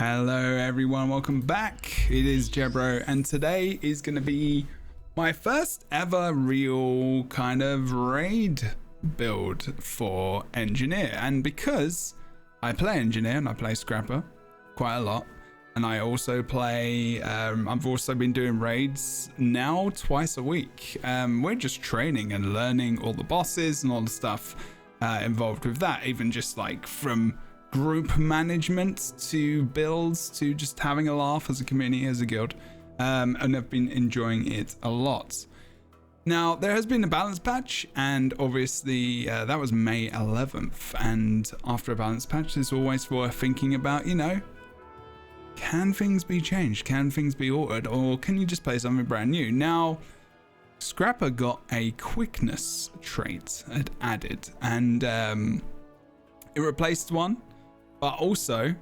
Hello everyone, welcome back. It is Jebro and today is going to be my first ever real kind of raid build for Engineer. And because I play Engineer and I play Scrapper quite a lot, and I also play, I've also been doing raids now twice a week. We're just training and learning all the bosses and all the stuff involved with that, even just like from group management to builds to just having a laugh as a community, as a guild, and I've been enjoying it a lot. Now there has been a balance patch, and obviously that was May 11th, and after a balance patch there's always worth thinking about, you know, can things be changed, can things be altered, or can you just play something brand new? Now Scrapper got a quickness trait added, and it replaced one. But also,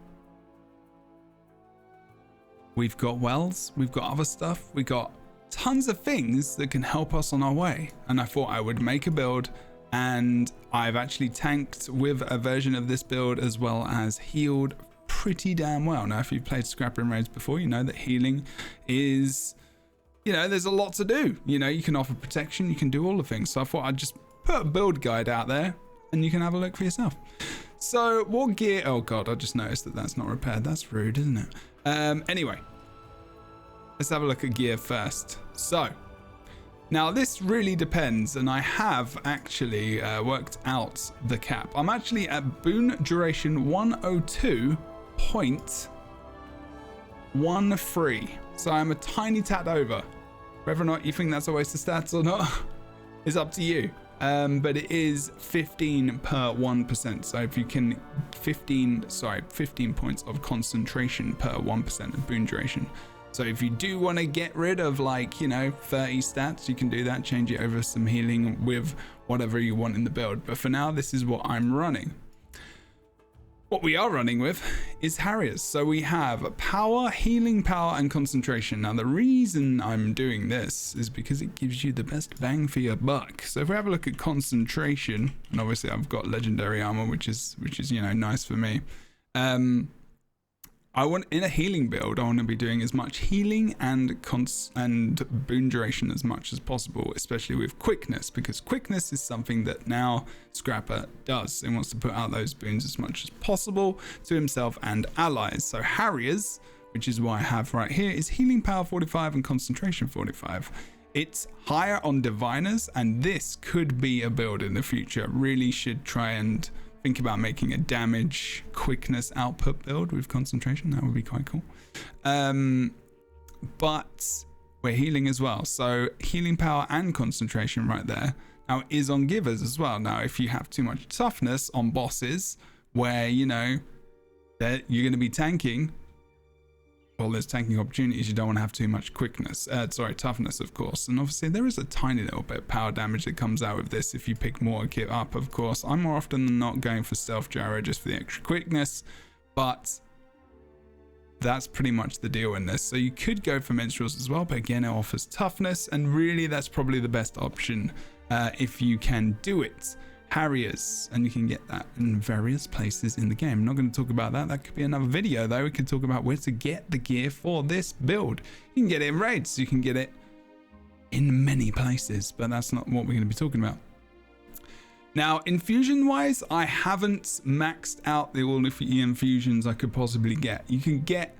we've got wells, we've got other stuff, we got tons of things that can help us on our way. And I thought I would make a build, and I've actually tanked with a version of this build as well as healed pretty damn well. Now, if you've played Scrapper in raids before, you know that healing is, you know, there's a lot to do. You know, you can offer protection, you can do all the things. So I thought I'd just put a build guide out there and you can have a look for yourself. So what gear? Oh god, I just noticed that that's not repaired. That's rude, isn't it? Anyway, let's have a look at gear first. So now this really depends, and I have actually worked out the cap. I'm actually at boon duration 102.13, so I'm a tiny tad over. Whether or not you think that's a waste of stats or not is up to you. But it is 15 per 1%. So if you can 15 points of concentration per 1% of boon duration. So if you do want to get rid of, like, you know, 30 stats, you can do that, change it over some healing with whatever you want in the build. But for now, this is what I'm running. What we are running with is Harriers. So we have power, healing power, and concentration. Now the reason I'm doing this is because it gives you the best bang for your buck. So if we have a look at concentration, and obviously I've got legendary armor, which is you know, nice for me. I want, in a healing build, I want to be doing as much healing and boon duration as much as possible, especially with quickness, because quickness is something that now Scrapper does and wants to put out those boons as much as possible to himself and allies. So Harriers, which is what I have right here, is healing power 45 and concentration 45. It's higher on diviners, and this could be a build in the future. Really should try and think about making a damage quickness output build with concentration. That would be quite cool. But we're healing as well, so healing power and concentration right there. Now it is on givers as well. Now if you have too much toughness on bosses where, you know, that you're going to be tanking, well, there's tanking opportunities. You don't want to have too much quickness, toughness, of course. And obviously there is a tiny little bit of power damage that comes out with this if you pick more kit up, of course. I'm more often than not going for stealth gyro just for the extra quickness, but that's pretty much the deal in this. So you could go for minstrels as well, but again, it offers toughness, and really that's probably the best option if you can do it. Harriers, and you can get that in various places in the game. I'm not going to talk about that. That could be another video though. We could talk about where to get the gear for this build. You can get it in raids, you can get it in many places, but that's not what we're going to be talking about. Now, infusion wise, I haven't maxed out all the infusions I could possibly get. You can get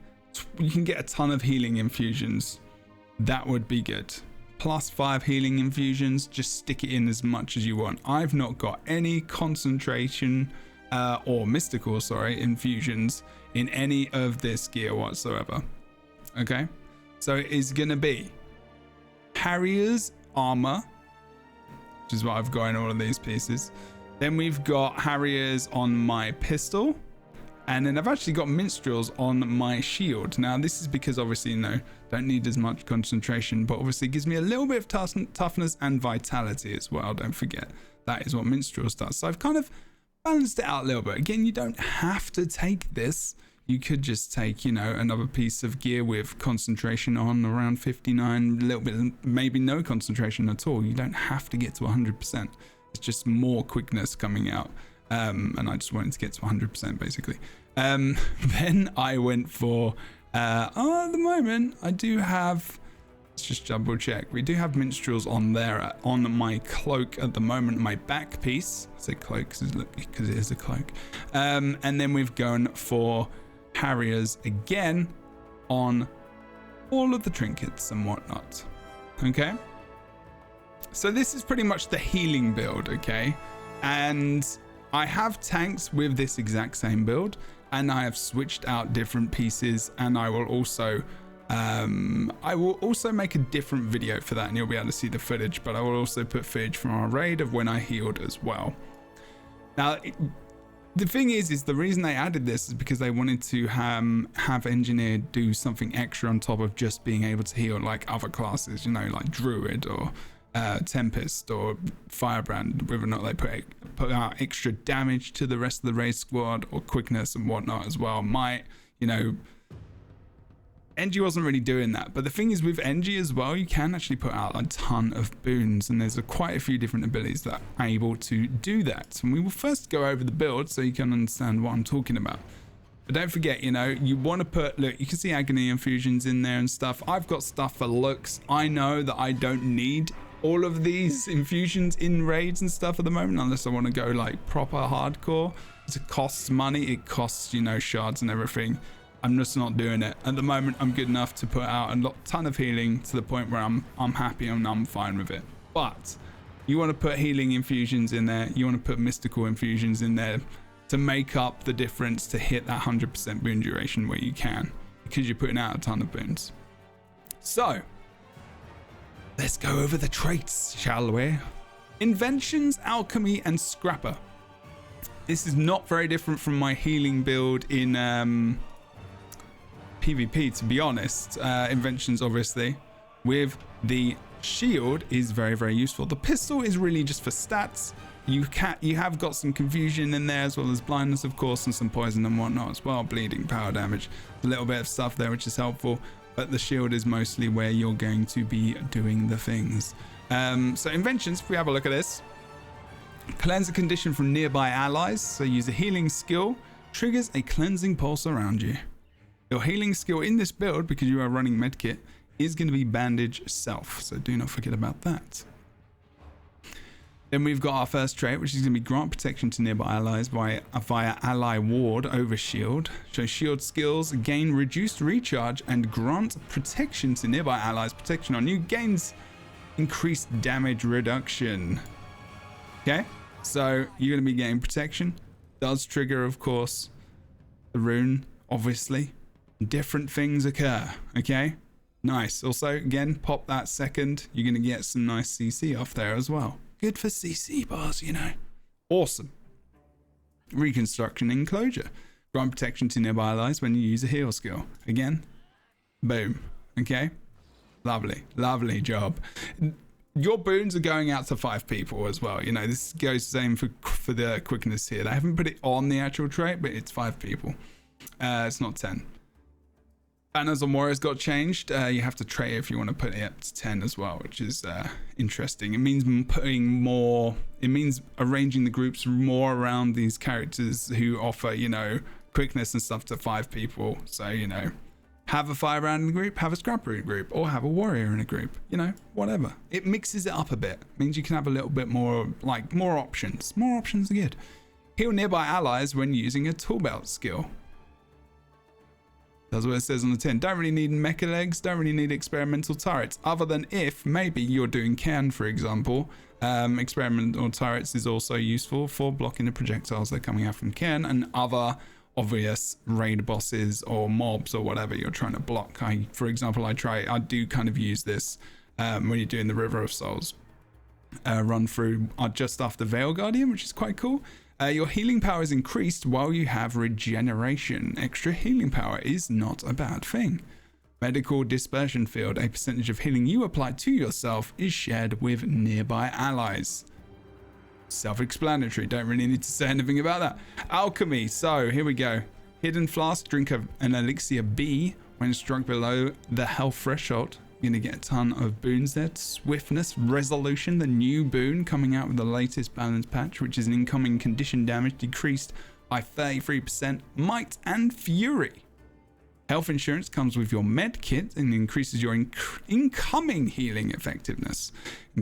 a ton of healing infusions. That would be good. +5 healing infusions, just stick it in as much as you want. I've not got any concentration or mystical, infusions in any of this gear whatsoever. Okay, so it is gonna be Harriers armor, which is what I've got in all of these pieces. Then we've got Harriers on my pistol, and then I've actually got minstrels on my shield. Now this is because obviously, you know, don't need as much concentration, but obviously it gives me a little bit of toughness and vitality as well. Don't forget, that is what minstrels does. So I've kind of balanced it out a little bit. Again, you don't have to take this. You could just take, you know, another piece of gear with concentration on around 59, a little bit, maybe no concentration at all. You don't have to get to 100%. It's just more quickness coming out. and I just wanted to get to 100% basically. Then I went for at the moment I do have, let's just double check, we do have minstrels on there on my cloak at the moment, my back piece. I say cloak because it is a cloak, and then we've gone for harriers again on all of the trinkets and whatnot. Okay, so this is pretty much the healing build. Okay, and I have tanks with this exact same build, and I have switched out different pieces, and I will also make a different video for that, and you'll be able to see the footage, but I will also put footage from our raid of when I healed as well. Now, the thing is the reason they added this is because they wanted to have engineer do something extra on top of just being able to heal like other classes, you know, like druid or tempest or firebrand, whether or not they put out extra damage to the rest of the raid squad, or quickness and whatnot as well. You know, NG wasn't really doing that, but the thing is with NG as well, you can actually put out a ton of boons, and there's quite a few different abilities that are able to do that. And we will first go over the build so you can understand what I'm talking about. But don't forget, you know, you want to put, look, you can see agony infusions in there and stuff. I've got stuff for looks. I know that I don't need all of these infusions in raids and stuff at the moment, unless I want to go like proper hardcore. It costs money, it costs, you know, shards and everything. I'm just not doing it at the moment. I'm good enough to put out a ton of healing to the point where I'm happy and I'm fine with it. But you want to put healing infusions in there, you want to put mystical infusions in there to make up the difference, to hit that 100% boon duration where you can, because you're putting out a ton of boons. So let's go over the traits, shall we? Inventions, alchemy, and scrapper. This is not very different from my healing build in PvP, to be honest. Inventions, obviously, with the shield is very, very useful. The pistol is really just for stats. You have got some confusion in there, as well as blindness, of course, and some poison and whatnot as well. Bleeding, power damage, a little bit of stuff there, which is helpful. But the shield is mostly where you're going to be doing the things. So inventions, if we have a look at this, cleanse a condition from nearby allies. So use a healing skill, triggers a cleansing pulse around you. Your healing skill in this build, because you are running Medkit, is going to be bandage self. So do not forget about that. Then we've got our first trait, which is going to be grant protection to nearby allies via ally ward over shield. So shield skills gain reduced recharge and grant protection to nearby allies. Protection on you gains increased damage reduction. Okay, so you're going to be getting protection. Does trigger, of course, the rune, obviously. Different things occur. Okay, nice. Also, again, pop that second. You're going to get some nice CC off there as well. Good for CC bars, you know. Awesome. Reconstruction enclosure. Grant protection to nearby allies when you use a heal skill. Again, boom. Okay, lovely, lovely job. Your boons are going out to 5 people as well. You know, this goes the same for the quickness here. They haven't put it on the actual trait, but it's 5 people. It's not 10. Banners on warriors got changed. You have to trait if you want to put it up to 10 as well, which is interesting. It means it means arranging the groups more around these characters who offer, you know, quickness and stuff to 5 people. So, you know, have a firebrand in the group, have a scrapper in a group, or have a warrior in a group, you know, whatever. It mixes it up a bit. It means you can have a little bit more, like, more options. More options are good. Heal nearby allies when using a tool belt skill. That's what it says on the tin. Don't really need mecha legs, don't really need experimental turrets, other than if maybe you're doing can, for example. Experimental turrets is also useful for blocking the projectiles that are coming out from Ken and other obvious raid bosses or mobs or whatever you're trying to block. For example, I do kind of use this when you're doing the River of Souls run through just after Veil Guardian, which is quite cool. Your healing power is increased while you have regeneration. Extra healing power is not a bad thing. Medical dispersion field. A percentage of healing you apply to yourself is shared with nearby allies. Self-explanatory. Don't really need to say anything about that. Alchemy. So here we go. Hidden flask. Drink an elixir B when struck below the health threshold. You're going to get a ton of boons there. Swiftness, Resolution, the new boon coming out with the latest balance patch, which is an incoming condition damage decreased by 33%. Might and Fury. Health insurance comes with your Medkit and increases your incoming healing effectiveness.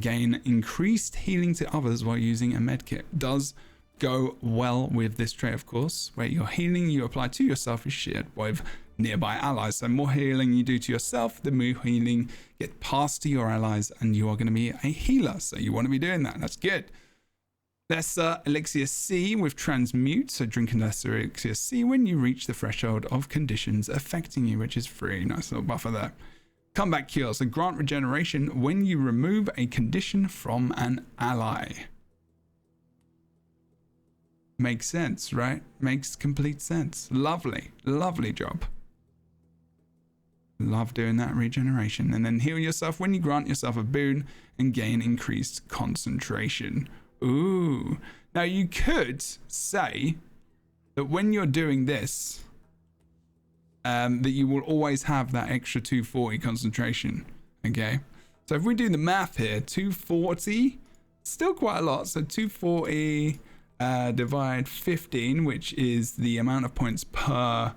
Gain increased healing to others while using a Medkit. Does go well with this trait, of course, where your healing you apply to yourself is shared with nearby allies. So more healing you do to yourself, the more healing get passed to your allies, and you are going to be a healer. So you want to be doing that. That's good. Lesser Elixir C with Transmute, so drinking Lesser Elixir C when you reach the threshold of conditions affecting you, which is free. Nice little buffer there. Comeback Cure, so grant regeneration when you remove a condition from an ally. Makes sense, right? Makes complete sense. Lovely, lovely job. Love doing that regeneration. And then heal yourself when you grant yourself a boon and gain increased concentration. Ooh. Now you could say that when you're doing this, that you will always have that extra 240 concentration. Okay. So if we do the math here, 240, still quite a lot. So 240 divide 15, which is the amount of points per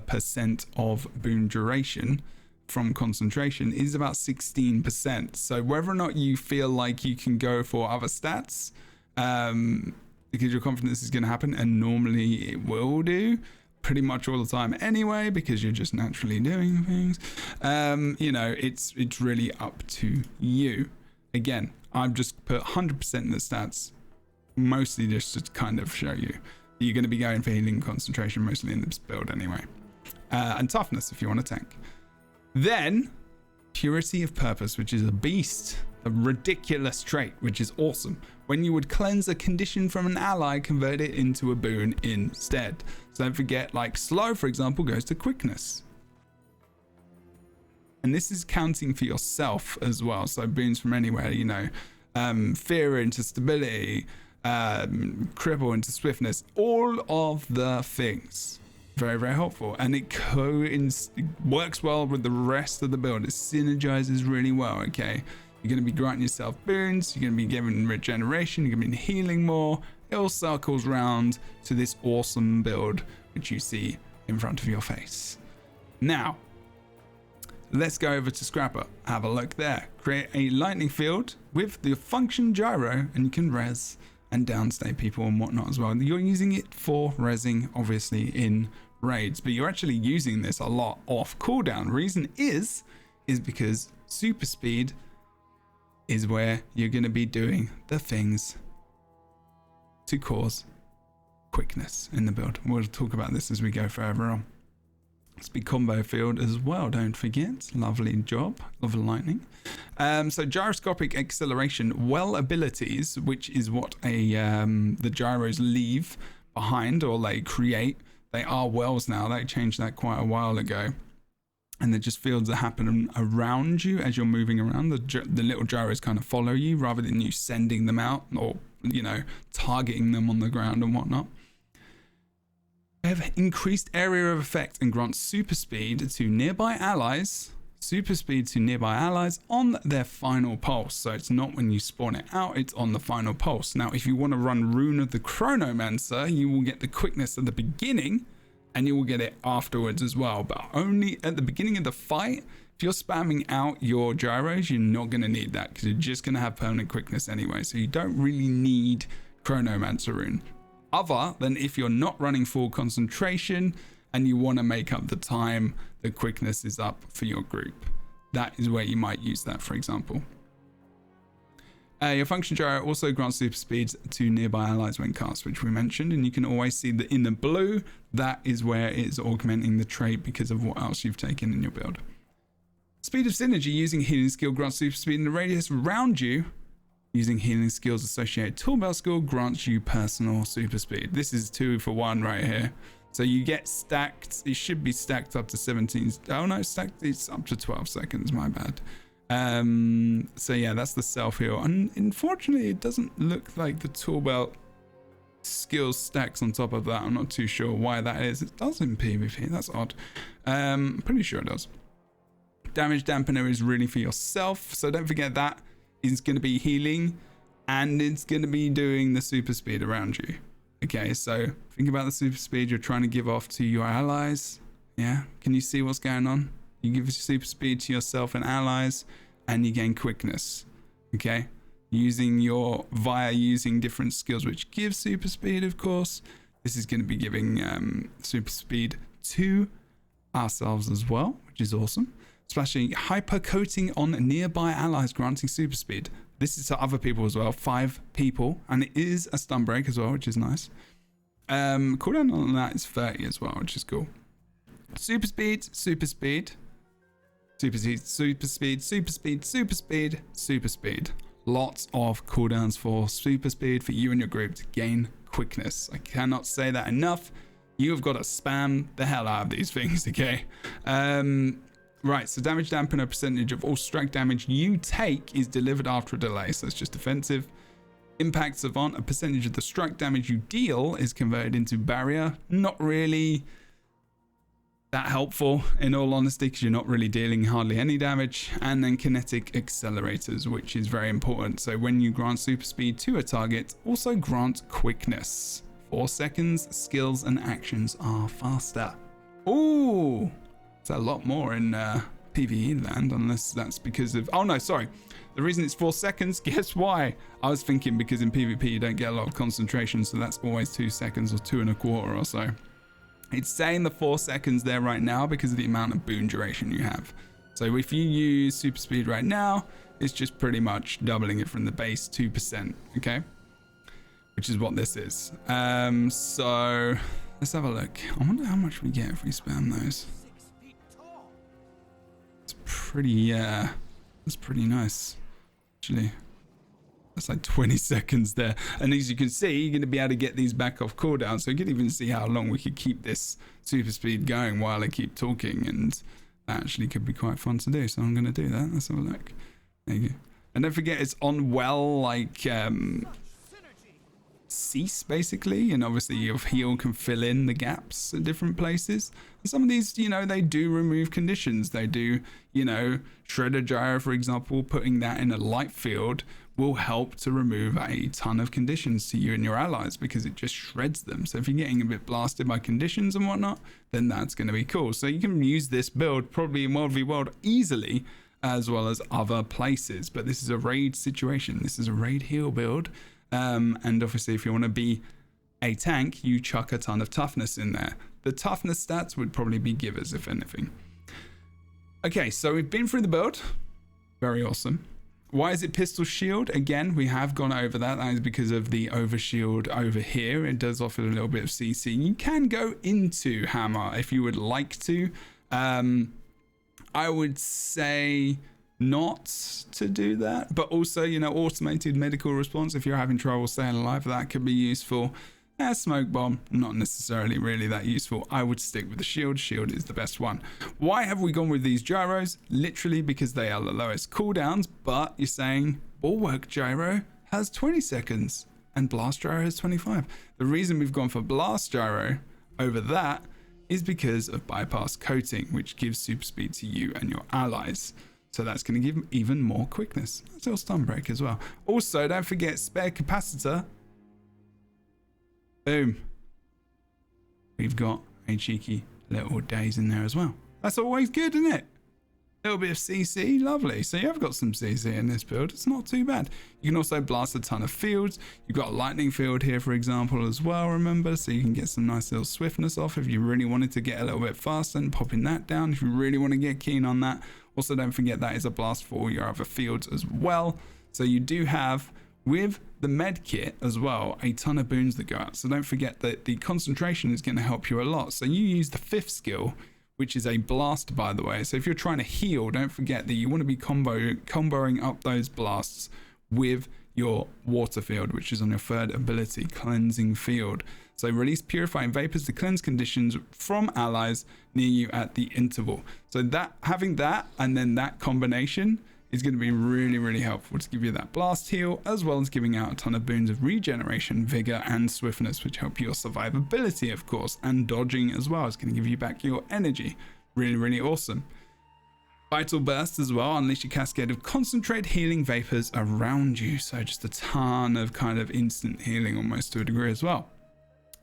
percent of boon duration from concentration, is about 16%. So whether or not you feel like you can go for other stats, because your confidence is going to happen, and normally it will do pretty much all the time anyway, because you're just naturally doing things, you know, it's really up to you. Again, I've just put 100% in the stats, mostly just to kind of show you you're going to be going for healing concentration mostly in this build anyway, and toughness if you want to tank. Then Purity of Purpose, which is a beast, a ridiculous trait, which is awesome. When you would cleanse a condition from an ally, convert it into a boon instead. So don't forget, like slow, for example, goes to quickness. And this is counting for yourself as well. So boons from anywhere, you know, fear into stability, cripple into swiftness, all of the things. Very, very helpful. And it works well with the rest of the build. It synergizes really well, okay? You're going to be granting yourself boons, you're going to be giving regeneration, you're going to be healing more. It all circles round to this awesome build, which you see in front of your face. Now, let's go over to Scrapper. Have a look there. Create a lightning field with the function gyro, and you can res and downstay people and whatnot as well. You're using it for resing, obviously, in raids, but you're actually using this a lot off cooldown. Reason is because super speed is where you're going to be doing the things to cause quickness in the build. We'll talk about this as we go further on. Speed combo field as well, don't forget. Lovely job of lightning. So gyroscopic acceleration, well abilities, which is what the gyros leave behind, or they create. They are wells now. They changed that quite a while ago, and they're just fields that happen around you as you're moving around. The little gyros kind of follow you rather than you sending them out or, you know, targeting them on the ground and whatnot. They have increased area of effect and grant super speed to nearby allies. Super speed to nearby allies on their final pulse. So it's not when you spawn it out, it's on the final pulse. Now, if you want to run Rune of the Chronomancer, you will get the quickness at the beginning and you will get it afterwards as well. But only at the beginning of the fight. If you're spamming out your gyros, you're not going to need that because you're just going to have permanent quickness anyway. So you don't really need Chronomancer Rune. Other than if you're not running full concentration and you want to make up the time the quickness is up for your group. That is where you might use that, for example. Your function gyro also grants super speeds to nearby allies when cast, which we mentioned, and you can always see that in the blue, that is where it's augmenting the trait because of what else you've taken in your build. Speed of synergy using healing skill grants super speed in the radius around you. Using healing skills associated tool belt skill grants you personal super speed. This is 2 for 1 right here. So you get stacked. It should be stacked up to 17. Oh no, stacked. It's up to 12 seconds. My bad. So yeah, that's the self heal. And unfortunately, it doesn't look like the tool belt skills stacks on top of that. I'm not too sure why that is. It does in PvP. That's odd. Pretty sure it does. Damage dampener is really for yourself, so don't forget that is going to be healing, and it's going to be doing the super speed around you. Okay, so think about the super speed you're trying to give off to your allies. Yeah, can you see what's going on? You give super speed to yourself and allies, and you gain quickness. Okay, using different skills which give super speed, of course. This is going to be giving super speed to ourselves as well, which is awesome. Splashing hyper coating on nearby allies, granting super speed. This is to other people as well, 5 people, and it is a stun break as well, which is nice. Cooldown on that is 30 as well, which is cool. Super speed, super speed, super speed, super speed, super speed, super speed, super speed. Lots of cooldowns for super speed for you and your group to gain quickness. I cannot say that enough. You have got to spam the hell out of these things, okay? Right, so damage dampener, percentage of all strike damage you take is delivered after a delay, so it's just defensive. Impact savant, a percentage of the strike damage you deal is converted into barrier. Not really that helpful, in all honesty, because you're not really dealing hardly any damage. And then kinetic accelerators, which is very important. So when you grant super speed to a target, also grant quickness. 4 seconds, skills and actions are faster. Ooh! It's a lot more in PvE land, unless that's because of... Oh no, sorry. The reason it's 4 seconds, guess why? I was thinking because in PvP you don't get a lot of concentration, so that's always 2 seconds or 2 1/4 or so. It's saying the 4 seconds there right now because of the amount of boon duration you have. So if you use super speed right now, it's just pretty much doubling it from the base 2%, okay? Which is what this is. So let's have a look. I wonder how much we get if we spam those. That's pretty nice, actually. That's like 20 seconds there, and as you can see, you're going to be able to get these back off cooldown, so you can even see how long we could keep this super speed going while I keep talking, and that actually could be quite fun to do. So I'm going to do that. Let's have a look. There you go. And don't forget, it's on well, like cease basically, and obviously your heal can fill in the gaps at different places. And some of these, you know, they do remove conditions. They do, you know, Shredder Gyro, for example, putting that in a light field will help to remove a ton of conditions to you and your allies, because it just shreds them. So if you're getting a bit blasted by conditions and whatnot, then that's going to be cool. So you can use this build probably in World v World easily, as well as other places. But this is a raid situation. This is a raid heal build. And obviously if you want to be a tank, you chuck a ton of toughness in there. The toughness stats would probably be givers, if anything. Okay, so we've been through the build. Very awesome. Why is it pistol shield? Again, we have gone over that. That is because of the overshield over here. It does offer a little bit of CC. You can go into hammer if you would like to. I would say not to do that, but also, you know, automated medical response if you're having trouble staying alive, that could be useful. Smoke bomb, not necessarily really that useful. I would stick with the shield. Shield is the best one. Why have we gone with these gyros? Literally because they are the lowest cooldowns, but you're saying bulwark gyro has 20 seconds and blast gyro has 25. The reason we've gone for blast gyro over that is because of bypass coating, which gives super speed to you and your allies. So that's going to give them even more quickness. Still stun break as well. Also, don't forget spare capacitor. Boom. We've got a cheeky little daze in there as well. That's always good, isn't it? A little bit of CC, lovely. So you have got some CC in this build. It's not too bad. You can also blast a ton of fields. You've got a lightning field here, for example, as well, remember? So you can get some nice little swiftness off if you really wanted to get a little bit faster and popping that down if you really want to get keen on that. Also, don't forget that is a blast for all your other fields as well. So you do have, with the med kit as well, a ton of boons that go out. So don't forget that the concentration is going to help you a lot. So you use the 5th skill, which is a blast, by the way. So if you're trying to heal, don't forget that you want to be comboing up those blasts with your water field, which is on your 3rd ability, cleansing field. So release purifying vapors to cleanse conditions from allies near you at the interval. So that, having that and then that combination is going to be really, really helpful to give you that blast heal, as well as giving out a ton of boons of regeneration, vigor, and swiftness, which help your survivability, of course, and dodging as well. It's going to give you back your energy. Really, really awesome. Vital Burst as well. Unleash a cascade of concentrate healing vapors around you. So just a ton of kind of instant healing almost to a degree as well.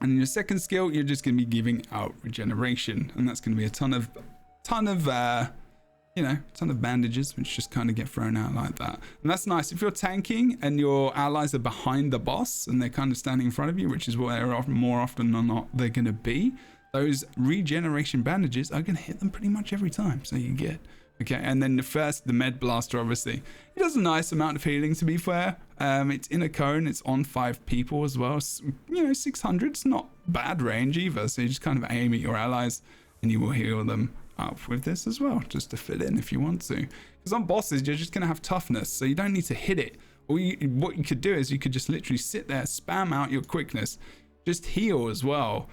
And in your second skill, you're just going to be giving out regeneration. And that's going to be a ton of bandages, which just kind of get thrown out like that. And that's nice. If you're tanking and your allies are behind the boss and they're kind of standing in front of you, which is what they're more often than not they're going to be, those regeneration bandages are going to hit them pretty much every time. So you get... Okay, and then the Med Blaster, obviously. It does a nice amount of healing, to be fair. It's in a cone. It's on 5 people as well. 600's not bad range either. So you just kind of aim at your allies and you will heal them up with this as well, just to fill in if you want to. Because on bosses, you're just going to have toughness, so you don't need to hit it. Or what you could do is you could just literally sit there, spam out your quickness, just heal as well,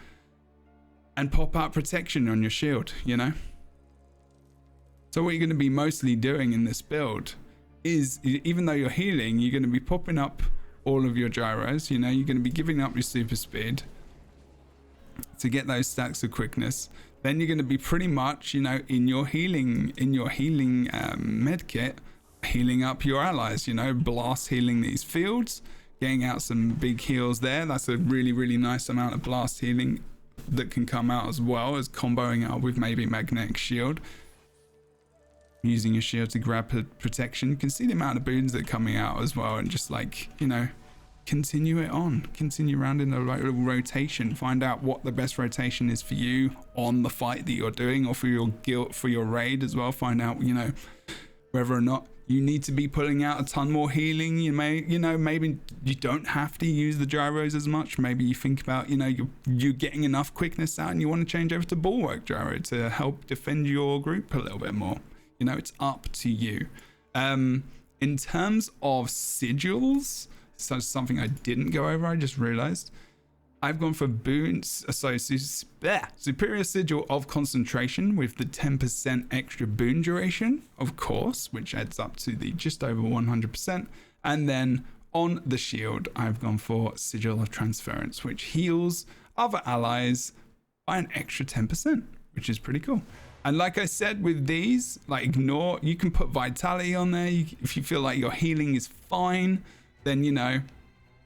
and pop out protection on your shield, you know? So what you're going to be mostly doing in this build is, even though you're healing, you're going to be popping up all of your gyros, you know, you're going to be giving up your super speed to get those stacks of quickness. Then you're going to be pretty much, you know, in your healing medkit, healing up your allies, you know, blast healing these fields, getting out some big heals there. That's a really, really nice amount of blast healing that can come out, as well as comboing out with maybe magnetic shield. Using your shield to grab protection. You can see the amount of boons that are coming out as well, and just like, you know, continue it on, continue around in the right little rotation, find out what the best rotation is for you on the fight that you're doing, or for your guild, for your raid as well. Find out, you know, whether or not you need to be pulling out a ton more healing. You may, you know, maybe you don't have to use the gyros as much. Maybe you think about, you know, you're getting enough quickness out and you want to change over to bulwark gyro to help defend your group a little bit more. You know, it's up to you. In terms of sigils, so something I didn't go over, I just realized. I've gone for boons, superior sigil of concentration with the 10% extra boon duration, of course, which adds up to the just over 100%. And then on the shield, I've gone for sigil of transference, which heals other allies by an extra 10%, which is pretty cool. And like I said, with these, like, you can put vitality on there. If you feel like your healing is fine, then, you know,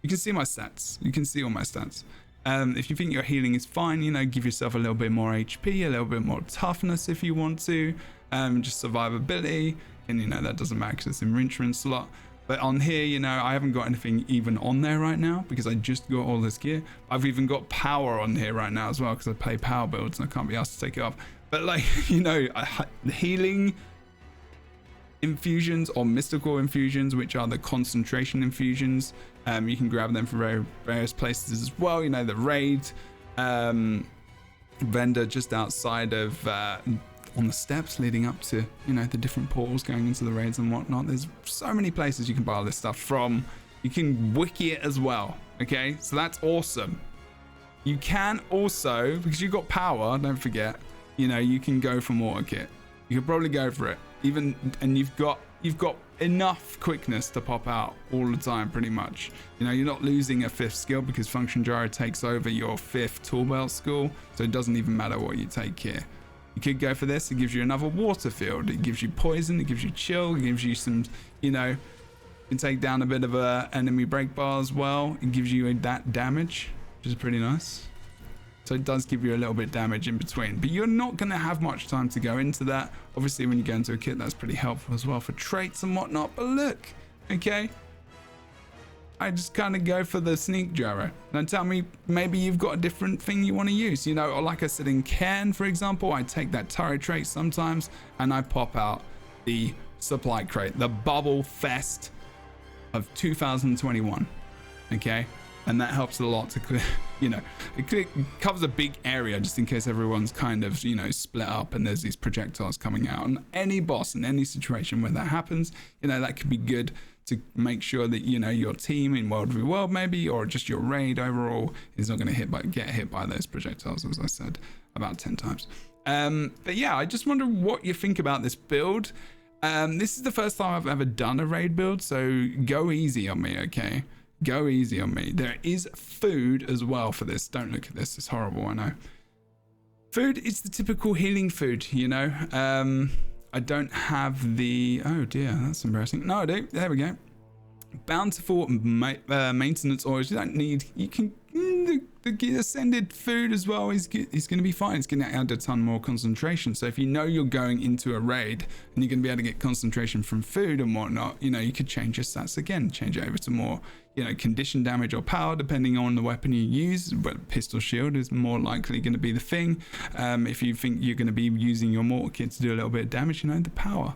you can see my stats. You can see all my stats. If you think your healing is fine, you know, give yourself a little bit more HP, a little bit more toughness if you want to, just survivability. And, you know, that doesn't matter because it's enrichment slot. But on here, you know, I haven't got anything even on there right now because I just got all this gear. I've even got power on here right now as well because I play power builds and I can't be asked to take it off. But, like, you know, healing infusions or mystical infusions, which are the concentration infusions, you can grab them from various places as well. You know, the raid vendor just outside of on the steps leading up to, you know, the different portals going into the raids and whatnot. There's so many places you can buy all this stuff from. You can wiki it as well. Okay, so that's awesome. You can also, because you've got power, don't forget, you know, you can go for more kit. You could probably go for it, even, and you've got enough quickness to pop out all the time, pretty much. You know, you're not losing a 5th skill because function gyro takes over your 5th tool belt skill, so it doesn't even matter what you take here. You could go for this. It gives you another water field. It gives you poison. It gives you chill. It gives you some, you know, you can take down a bit of a enemy break bar as well. It gives you that damage, which is pretty nice. So it does give you a little bit of damage in between, but you're not going to have much time to go into that. Obviously, when you go into a kit, that's pretty helpful as well for traits and whatnot. But look, okay, I just kind of go for the sneak gyro. Now tell me, maybe you've got a different thing you want to use, you know, or like I said in Cairn, for example, I take that turret trait sometimes and I pop out the supply crate, the bubble fest of 2021. Okay. And that helps a lot to clear, you know, it covers a big area just in case everyone's kind of, you know, split up and there's these projectiles coming out. And any boss in any situation where that happens, you know, that could be good to make sure that, you know, your team in World v World maybe, or just your raid overall is not going to get hit by those projectiles, as I said about 10 times. But yeah, I just wonder what you think about this build. This is the first time I've ever done a raid build, so go easy on me, okay? Go easy on me. There is food as well for this. Don't look at this. It's horrible, I know. Food is the typical healing food, you know. I don't have the, oh dear, that's embarrassing. No, I do. There we go. Bountiful maintenance oils. You don't need, you can, the ascended food as well is going to be fine. It's going to add a ton more concentration. So if you know you're going into a raid and you're going to be able to get concentration from food and whatnot, you know, you could change your stats again, change it over to more, you know, condition damage or power, depending on the weapon you use. But pistol shield is more likely going to be the thing. If you think you're going to be using your mortar kit to do a little bit of damage, you know, the power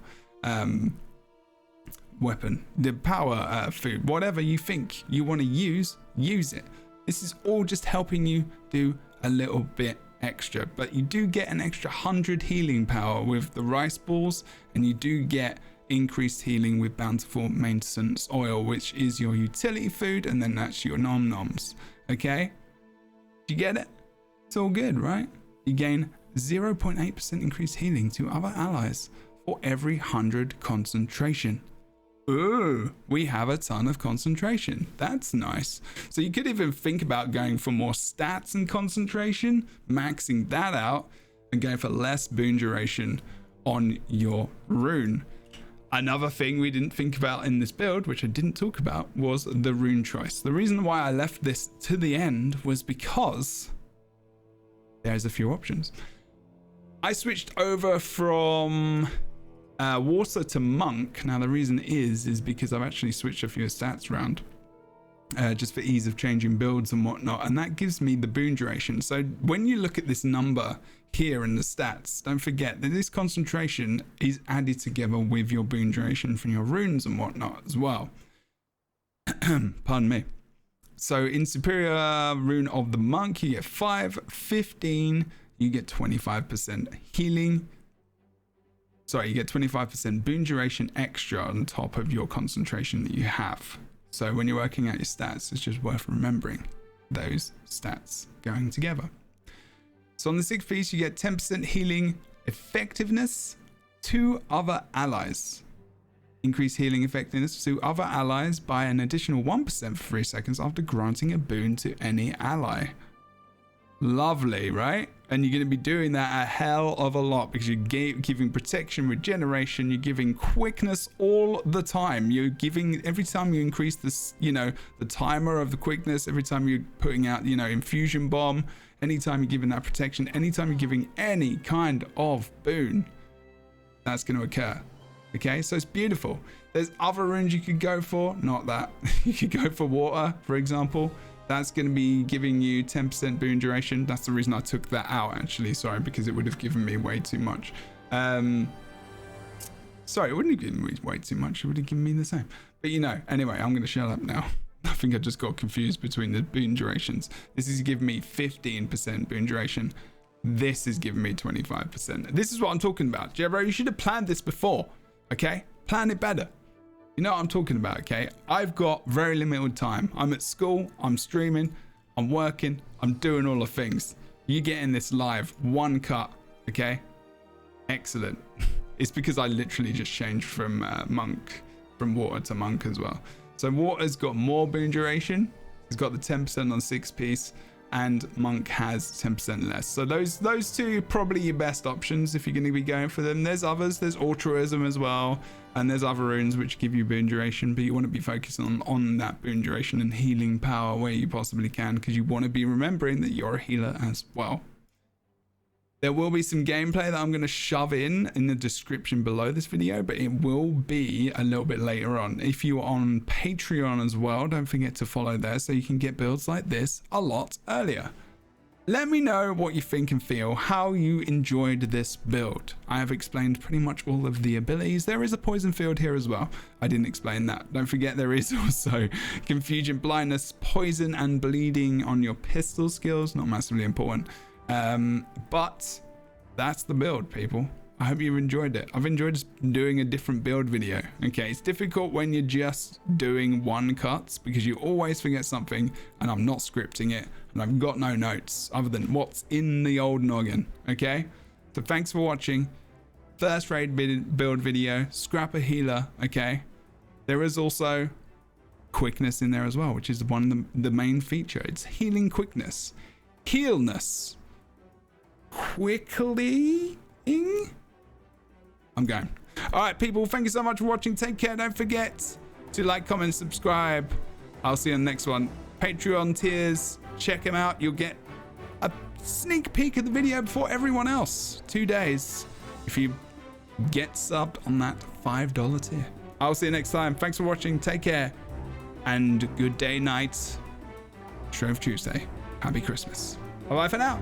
weapon, the power food, whatever you think you want to use it. This is all just helping you do a little bit extra, but you do get an extra 100 healing power with the rice balls, and you do get increased healing with bountiful maintenance oil, which is your utility food, and then that's your nom noms. Okay, do you get it? It's all good, right? You gain 0.8% increased healing to other allies for every 100 concentration. Ooh, we have a ton of concentration. That's nice. So you could even think about going for more stats and concentration, maxing that out, and going for less boon duration on your rune. Another thing we didn't think about in this build, which I didn't talk about, was the rune choice. The reason why I left this to the end was because there's a few options. I switched over from water to monk. Now the reason is because I've actually switched a few stats around just for ease of changing builds and whatnot, and that gives me the boon duration. So when you look at this number here in the stats, don't forget that this concentration is added together with your boon duration from your runes and whatnot as well. Pardon me. So in superior rune of the monk, you get 5, 15, you get 25% healing. Sorry, you get 25% boon duration extra on top of your concentration that you have. So when you're working out your stats, it's just worth remembering those stats going together. So on the 6th piece, you get 10% healing effectiveness to other allies. Increase healing effectiveness to other allies by an additional 1% for 3 seconds after granting a boon to any ally. Lovely, right? And you're going to be doing that a hell of a lot because you're giving protection, regeneration, you're giving quickness all the time. You're giving, every time you increase this, you know, the timer of the quickness, every time you're putting out, you know, infusion bomb, anytime you're giving that protection, anytime you're giving any kind of boon, that's going to occur. Okay, so it's beautiful. There's other runes you could go for, not that. You could go for water, for example. That's going to be giving you 10% boon duration. That's the reason I took that out, actually. Sorry, because it would have given me way too much. Sorry, it wouldn't have given me way too much. It would have given me the same. But you know, anyway, I'm going to shut up now. I think I just got confused between the boon durations. This is giving me 15% boon duration. This is giving me 25%. This is what I'm talking about. Jebro, you should have planned this before. Okay? Plan it better. You know what I'm talking about, okay? I've got very limited time. I'm at school, I'm streaming, I'm working, I'm doing all the things. You're getting this live, one cut, okay? Excellent. It's because I literally just changed from monk, from water to monk as well. So water's got more boon duration. It's got the 10% on 6 piece, and monk has 10% less. So those two are probably your best options if you're going to be going for them. There's others, there's altruism as well, and there's other runes which give you boon duration, but you want to be focusing on that boon duration and healing power where you possibly can, because you want to be remembering that you're a healer as well. There will be some gameplay that I'm going to shove in the description below this video, but it will be a little bit later on. If you're on Patreon as well, don't forget to follow there so you can get builds like this a lot earlier. Let me know what you think and feel, how you enjoyed this build. I have explained pretty much all of the abilities. There is a poison field here as well. I didn't explain that. Don't forget there is also confusion, blindness, poison, and bleeding on your pistol skills. Not massively important. But that's the build, people. I hope you've enjoyed it. I've enjoyed just doing a different build video. Okay, it's difficult when you're just doing one cuts because you always forget something, and I'm not scripting it, and I've got no notes other than what's in the old noggin. Okay, so thanks for watching. First raid build video, scrap a healer. Okay, there is also quickness in there as well, which is one of the main feature. It's healing quickness, healness. quickly. I'm going. All right, people, thank you so much for watching. Take care. Don't forget to like, comment, subscribe. I'll see you on the next one. Patreon tiers, check them out. You'll get a sneak peek of the video before everyone else. 2 days if you get subbed on that $5 tier. I'll see you next time. Thanks for watching. Take care and good day, night. Shrove Tuesday. Happy Christmas. Bye-bye for now.